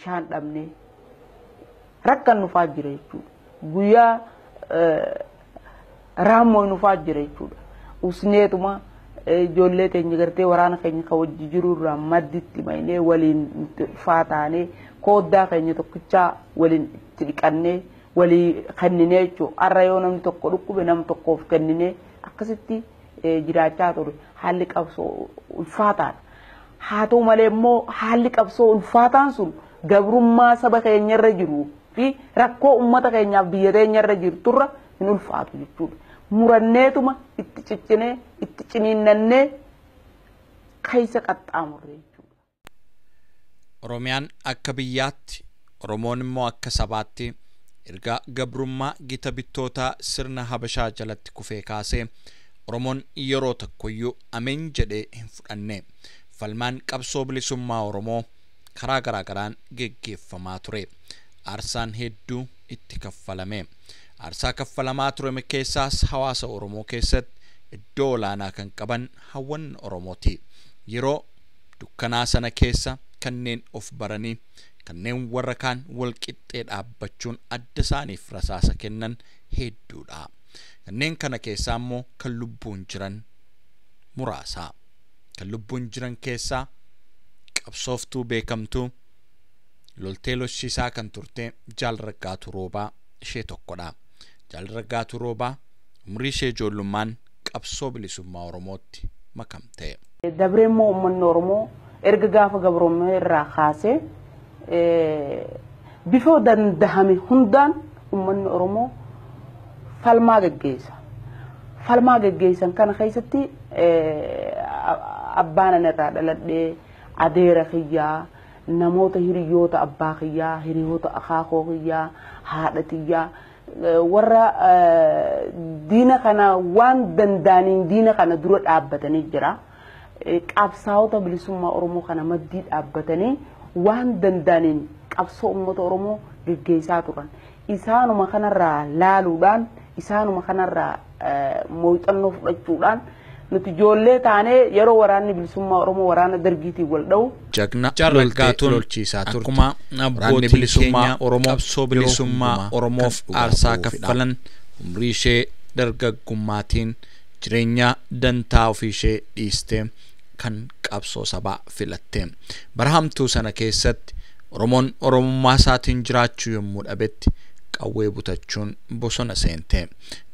bishaan dhabne rakkan nufaa jira jechuudha. Guyyaa raammoo nufaa jira jechuudha. Usneetuma ijoollee teenya gartee waraana keenya ka wajji jirurraa madditti maynee waliin faataanee kooddaa keenya tokkichaa waliin itti dhiqannee walii kenninee jechuudha. Har'a yoo namni tokko dhukkube nam tokkoof kenninee akkasitti jiraachaa ture. Haalli qabsoo ulfaataadha. Haa ta'u malee immoo haalli qabsoo ulfaataan sun gabrummaa saba keenyarra jiruu fi rakkoo uummata keenyaaf biyya teenyarra jirturra hin ulfaatu jechuudha. Muranneetuma itti ciccinee itti ciniinnannee keessa qaxxaamurre jechuudha. Oromiyaan akka biyyaatti, Oromoon immoo akka sabaatti erga gabrummaa gita bittootaa sirna Habashaa jalatti kufee kaasee Oromoon yeroo tokkoyyuu ameen jedhee hin fudhanne. Falmaan qabsoo bilisummaa Oromoo karaa garaagaraan geggeeffamaa ture. Aarsaan hedduu itti kaffalame. Aarsaa kaffalamaa ture keessaas hawaasa Oromoo keessatti iddoo olaanaa kan qaban hawwan Oromooti. Yeroo dukkanaa sana keessa kanneen of baranii kanneen warra kaan wal qixxee dhaabbachuun adda isaaniif rasaasa kennan hedduudha. Kanneen kana keessaa immoo kan lubbuun jiran muraasa. Kan lubbuun jiran keessaa qabsooftuu beekamtuu loltee lolchiisaa kan turte Jaal Raggaatu Roobaa ishee tokkodha. Jaal Raggaatu Roobaa umrii ishee ijoollummaan qabsoo bilisummaa Oromootti makamte. Dabreen immoo uummanni Oromoo erga gaafa gabroomee irraa kaasee bifa dandahame hundaan uummanni Oromoo falmaa geggeessa. Falmaa geggeessan kana keessatti abbaan irraa dhaladhee adeera kiyyaa namoota hiriyoota abbaa kiyyaa hiriyoota akaakoo kiyyaa haadha kiyyaa warra diina kana waan danda'aniin diina kana dura dhaabbatanii jira. Qabsaa'ota bilisummaa Oromoo kana maddii dhaabbatanii waan danda'aniin qabsoo uummata Oromoo geggeessaa turan. Isaanuma kanarraa laaluudhaan isaanuma kanarraa mooxannoo fudhachuudhaan nuti ijoollee taanee yeroo waraanni bilisummaa Oromoo waraana dargiitiin wal dha'u jagna Raggaatuun lolchiisaa turte. Akkuma abbootiin bilisummaa Oromoo qabsoo bilisummaa Oromoof aarsaa kaffalan umrii ishee dargaggummaatiin jireenya dantaa ofii ishee dhiistee kan qabsoo sabaa filatte. Barahamtuu sana keessatti Oromoon Oromummaa isaatiin jiraachuu yommuu dhabetti qawwee butachuun bosona seente.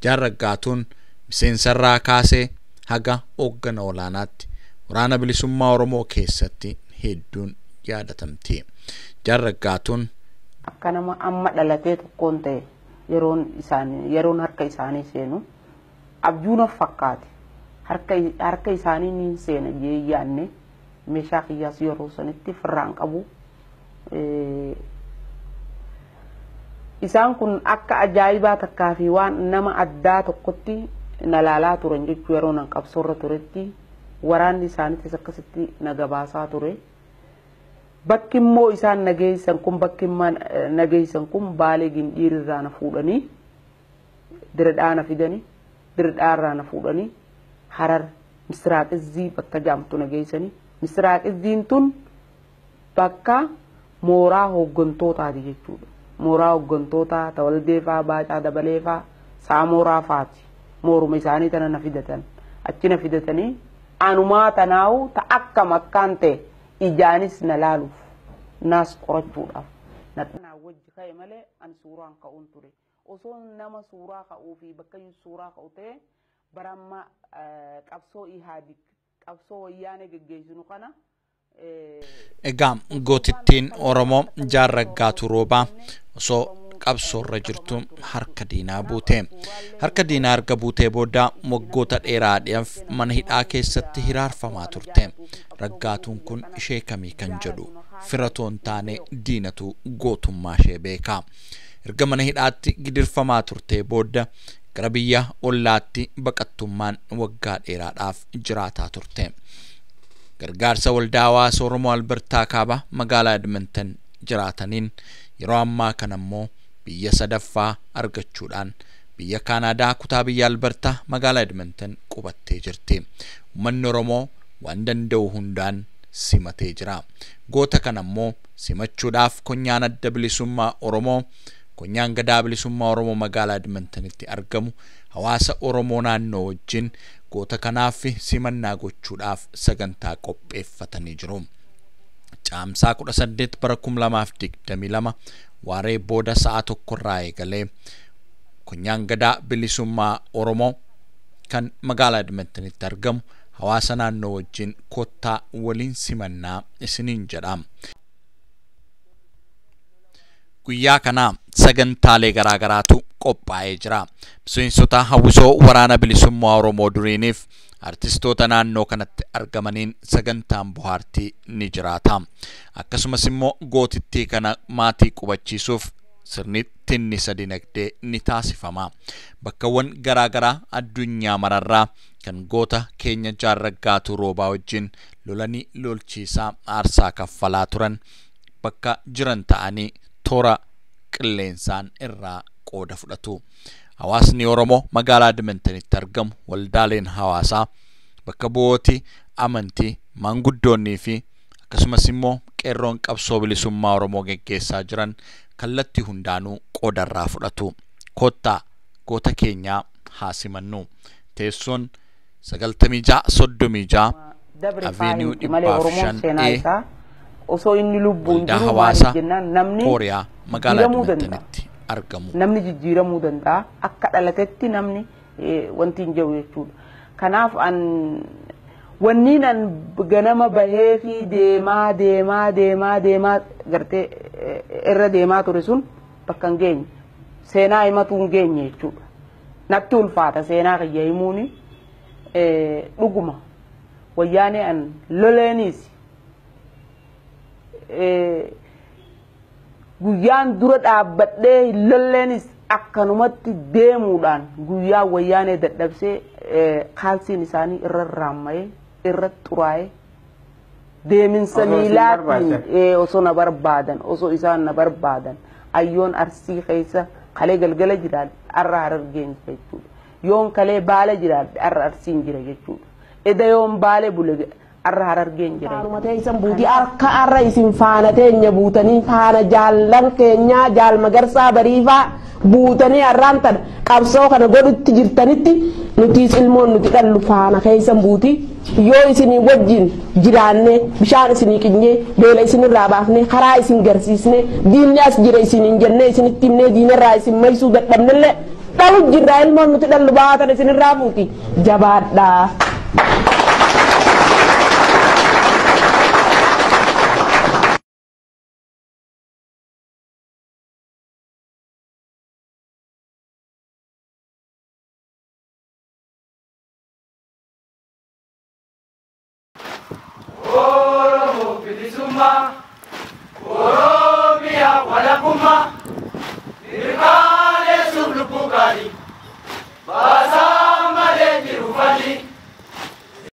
Jaal Raggaatuun miseensarraa kaasee haga hoggana olaanaatti waraana bilisummaa Oromoo keessatti hedduun yaadatamti. Jaal Raggaatuun akka nama amma dhalatee tokkoon ta'e yeroon harka isaanii seenu abjuun fakkaate. Harka isaanii niin seena yaanne meeshaa kiyyaas yeroo sanitti firraan qabu. Isaan kun akka ajaa'ibaa takkaa fi waan nama addaa tokkotti nalaalaa turan jechuu yeroo nan qabsoorra turetti waraanni isaaniitis akkasitti nagabaasaa ture. Bakki immoo isaan nageessan kun bakki nageessan kun Baalee Gindhiirraa na fuudhanii Diradhaa na fidanii Diradhaarraa na fuudhanii Harar Misraaqizii bakka jaamtu nageessanii. Misraaqiziin tun bakka mooraa hooggantootaati jechuudha. Mooraa hooggantootaa Tawaldeefaa Baacaa Dabaleefaa Saamoraa faati. Mooruma isaanii tana na fidatan. Achi na fidatanii anumaa tanaawu ta akka makkaan ta'e ijaanis na laaluuf naas qorachuudhaaf. Naa wajji ka'e malee an suuraan ka'uun ture. Osoo nama suuraa ka'uu fi bakka suuraa ka'u ta'e baramma qabsoo Ihaadig qabsoo wayyaanee geggeessinu kana. Egaa gootittiin Oromoo Jaal Raggaatu Roobaa osoo qabsoorra jirtu harka diinaa buute. Harka diinaa erga buutee booda waggoota dheeraadhaaf mana hidhaa keessatti hiraarfamaa turte. Raggaatuun kun ishee kamii kan jedhu firatoon taane diinatu gootummaa ishee beeka. Erga mana hidhaatti gidirfamaa turte booda gara biyya ollaatti baqattummaan waggaa dheeraadhaaf jiraataa turte. Gargaarsa waldaa hawaasa Oromoo Albertaa Kaabaa magaalaa Edmonton jiraataniin yeroo ammaa kana immoo biyya sadaffaa argachuudhaan biyya Kaanaadaa kutaa biyya Albertaa magaalaa Edmonton qubattee jirti. Uummanni Oromoo waan danda'u hundaan simatee jira. Goota kana immoo simachuudhaaf konyaan adda bilisummaa Oromoo konyaan gadaa bilisummaa Oromoo magaalaa Edmontonitti argamu hawaasa Oromoo naannoo wajjin goota kanaaf simannaa gochuudhaaf sagantaa qopheeffatanii jiru. Caamsaa 18 bara 2022 waaree booda sa'a tokkorraa eegalee konyaan gadaa bilisummaa Oromoo kan magaalaa Edmontonitti argamu hawaasa naannoo wajjin kottaa waliin simannaa isiniin jedha. Guyyaa kana sagantaalee garaagaraatu qophaa'ee jira. Miseensota hawwisoo waraana bilisummaa Oromoo duriiniif artistoota naannoo kanatti argamaniin sagantaan bohaartii ni jiraata. Akkasumas immoo gootittii kana maatii qubachiisuuf sirni tinnisa dinagdee ni taasifama. Bakkawwan garaagaraa addunyaa mararraa kan goota keenya Jaarragaatuu Roobaa wajjin lolanii lolchiisaa aarsaa kaffalaa turan bakka jiran ta'anii toora qilleensaan irraa qooda fudhatu. Hawaasni Oromoo magaalaa Edmontonitti argamu waldaaleen hawaasaa bakka bu'ooti amantii maanguddoonnii fi akkasumas immoo qeerroon qabsoo bilisummaa Oromoo geggeessaa jiran kallattii hundaanuu qoodarraa fudhatu. Kottaa goota keenyaa haa simannu. Teessoon 9636 Avenue 5A osoo inni lubbuun jiru hawaasa jennaan namni Kooriyaa magaalaa Edmontonitti argamu. Namni jijjiiramuu danda'a. Akka dhalatetti namni wanti hin jiru jechuudha. Kanaaf wanniin an ganama bahee fi deemaa gartee irra deemaa ture sun bakka hin geenye. Seenaa himatu hin geenye jechuudha. Natti ulfaata seenaa kiyya himuuni dhuguma. Wayyaanee an loleenis guyyaan dura dhaabbadhee lolleenis akkanumatti deemuudhaan guyyaa wayyaanee dadhabsee kaalsiin isaanii irra raammayee irra xuraa'ee deeminsa miilaatiin osoo na barbaadan osoo isaan na barbaadan ayyoon Arsii keessa kalee galgala jiraadhe arra Harargeen jechuudha. Yoon kalee Baale jiraadhe arra Arsiin jira jechuudha. Eda yoon Baale bule arra Harargeen jira. Haarumate isin buutii harka arra isin faana teenya buutanii faana jaallan keenya jaal Magarsaa Bariifaa buutanii arraan tan qabsoo kana godhutti jirtanitti nutis ilmoon nuti dhallu faana keessan buutii yoo isin wajjin jiraanne bishaan isin qinyee beela isin irraa baafne karaa isin garsiisne diinni as jira isin hin jenne isinitti himne diinarraa isin maysuu dadhabnelle dhalu jirra ilmoon nuti dhallu baatan isin irraa buutii jabaadhaa. Oromo bilisumma